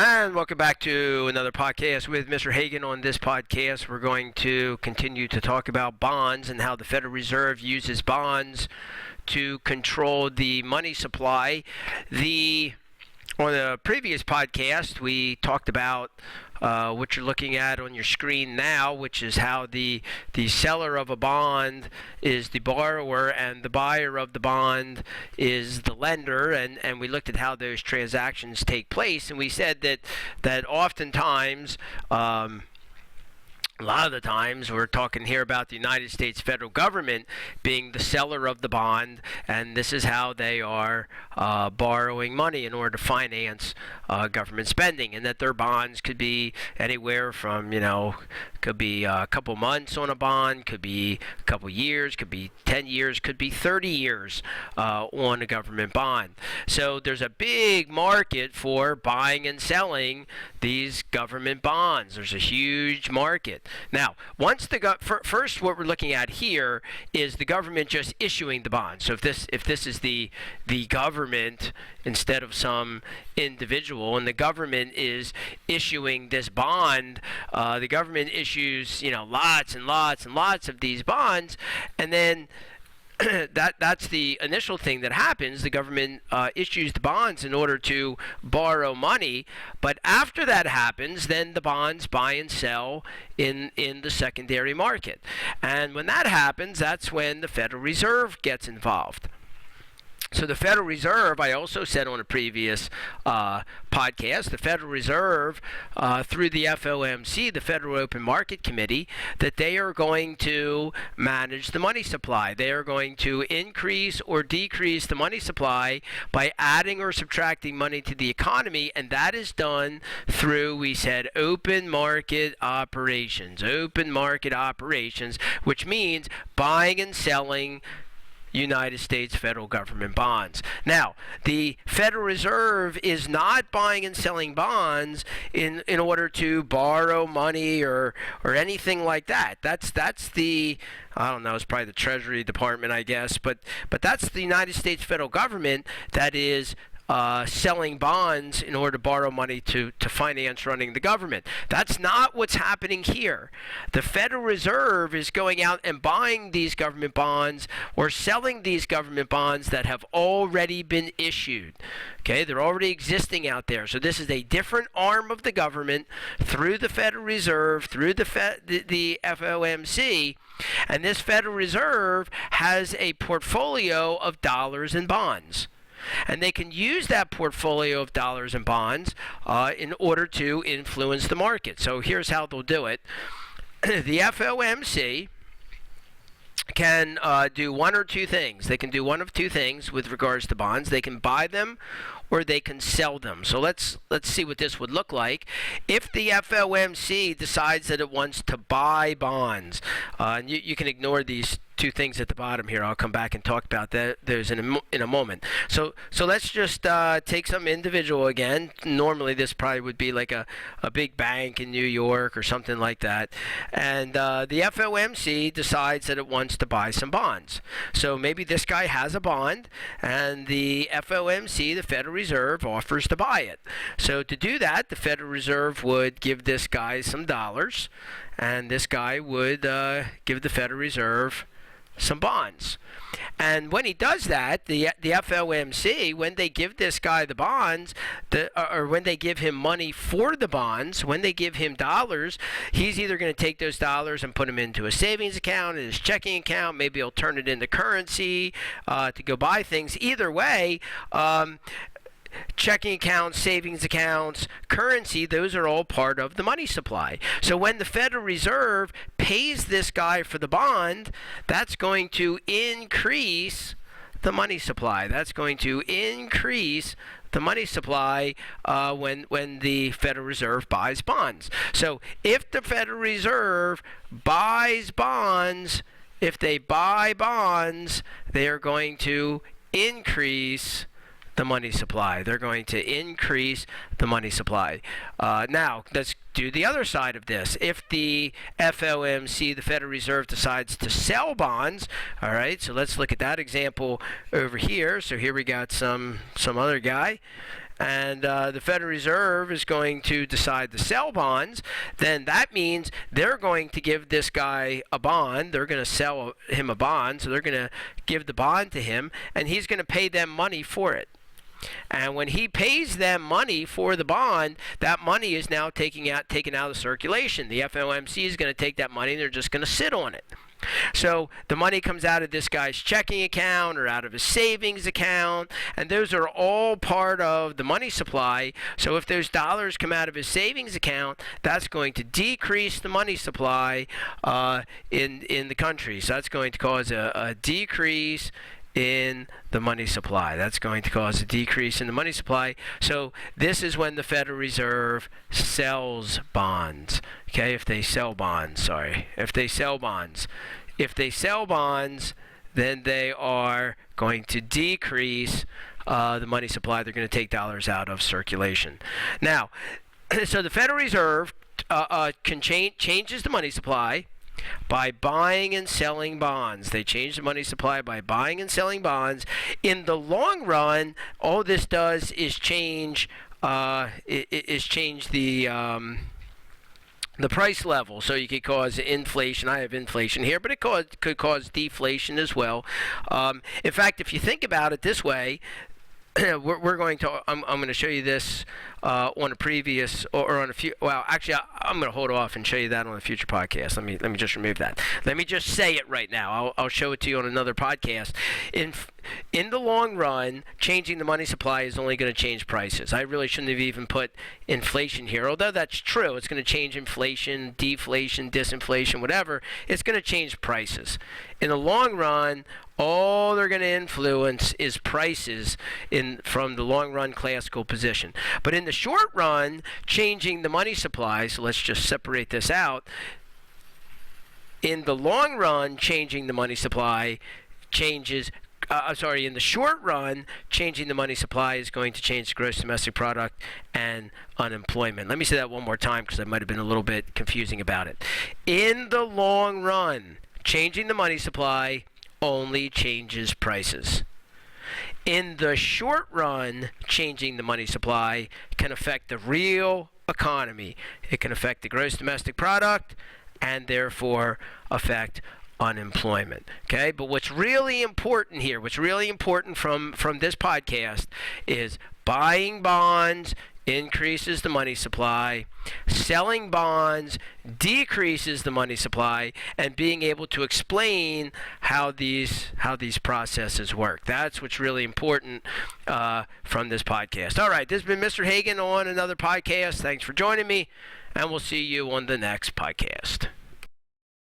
And welcome back to another podcast with Mr. Hagan. On this podcast, we're going to continue to talk about bonds and how the Federal Reserve uses bonds to control the money supply. On the previous podcast, we talked about what you're looking at on your screen now, which is how the seller of a bond is the borrower and the buyer of the bond is the lender, and we looked at how those transactions take place, and we said that oftentimes a lot of the times we're talking here about the United States federal government being the seller of the bond, and this is how they are borrowing money in order to finance government spending, and that their bonds could be anywhere from, could be a couple months on a bond, could be a couple years, could be 10 years, could be 30 years on a government bond. So there's a big market for buying and selling these government bonds. There's a huge market. Now, first, what we're looking at here is the government just issuing the bond. So if this is the government instead of some individual, and the government is issuing this bond, the government issues lots and lots and lots of these bonds, and then that's the initial thing that happens. The government issues the bonds in order to borrow money, but after that happens, then the bonds buy and sell in the secondary market. And when that happens, that's when the Federal Reserve gets involved. So the Federal Reserve, I also said on a previous podcast, the Federal Reserve, through the FOMC, the Federal Open Market Committee, that they are going to manage the money supply. They are going to increase or decrease the money supply by adding or subtracting money to the economy, and that is done through, we said, open market operations, which means buying and selling United States federal government bonds. Now, the Federal Reserve is not buying and selling bonds in order to borrow money or anything like that. That's the, I don't know, it's probably the Treasury Department, I guess, but that's the United States federal government that is selling bonds in order to borrow money to finance running the government. That's not what's happening here. The Federal Reserve is going out and buying these government bonds or selling these government bonds that have already been issued. Okay, they're already existing out there. So this is a different arm of the government through the Federal Reserve, through the FOMC, and this Federal Reserve has a portfolio of dollars and bonds. And they can use that portfolio of dollars and bonds in order to influence the market. So here's how they'll do it. The FOMC can do one or two things. They can do one of two things with regards to bonds. They can buy them or they can sell them. So let's see what this would look like. If the FOMC decides that it wants to buy bonds, and you can ignore these two things at the bottom here. I'll come back and talk about those in a moment. So let's just take some individual again. Normally this probably would be like a big bank in New York or something like that. And the FOMC decides that it wants to buy some bonds. So maybe this guy has a bond and the FOMC, the Federal Reserve, offers to buy it. So to do that, the Federal Reserve would give this guy some dollars, and this guy would give the Federal Reserve some bonds. And when he does that, the FOMC, when they give this guy the bonds, or when they give him money for the bonds, when they give him dollars, he's either going to take those dollars and put them into a savings account, in his checking account, maybe he'll turn it into currency to go buy things. Either way, checking accounts, savings accounts, currency, those are all part of the money supply. So when the Federal Reserve pays this guy for the bond, that's going to increase the money supply. That's going to increase the money supply when the Federal Reserve buys bonds. So if the Federal Reserve buys bonds, if they buy bonds, they are going to increase the money supply. They're going to increase the money supply. Now, let's do the other side of this. If the FOMC, the Federal Reserve, decides to sell bonds, all right, so let's look at that example over here. So here we got some other guy. and the Federal Reserve is going to decide to sell bonds, then that means they're going to give this guy a bond. They're going to sell him a bond, so they're going to give the bond to him, and he's going to pay them money for it. And when he pays them money for the bond, that money is now taken out of circulation. The FOMC is going to take that money and they're just going to sit on it. So the money comes out of this guy's checking account or out of his savings account, and those are all part of the money supply. So if those dollars come out of his savings account, that's going to decrease the money supply in the country. So that's going to cause a decrease in the money supply. That's going to cause a decrease in the money supply. So this is when the Federal Reserve sells bonds. Okay, if they sell bonds, If they sell bonds, then they are going to decrease the money supply. They're going to take dollars out of circulation. Now, so the Federal Reserve changes the money supply by buying and selling bonds. They change the money supply by buying and selling bonds. In the long run, all this does is change the price level. So you could cause inflation. I have inflation here, but it could cause deflation as well. In fact, if you think about it this way, I'm going to show you this on a previous or on a few. Well, actually, I'm going to hold off and show you that on a future podcast. Let me just remove that. Let me just say it right now. I'll show it to you on another podcast. In the long run, changing the money supply is only going to change prices. I really shouldn't have even put inflation here, although that's true. It's going to change inflation, deflation, disinflation, whatever. It's going to change prices. In the long run, all they're going to influence is prices from the long run classical position. But in the short run, changing the money supply, so let's just separate this out. In the long run, changing the money supply changes. In the short run, changing the money supply is going to change the gross domestic product and unemployment. Let me say that one more time because I might have been a little bit confusing about it. In the long run, changing the money supply only changes prices. In the short run, changing the money supply can affect the real economy. It can affect the gross domestic product and therefore affect unemployment. Okay, but what's really important here, what's really important from this podcast is buying bonds increases the money supply, selling bonds decreases the money supply, and being able to explain how these processes work. That's what's really important from this podcast. All right, this has been Mr. Hagan on another podcast. Thanks for joining me, and we'll see you on the next podcast.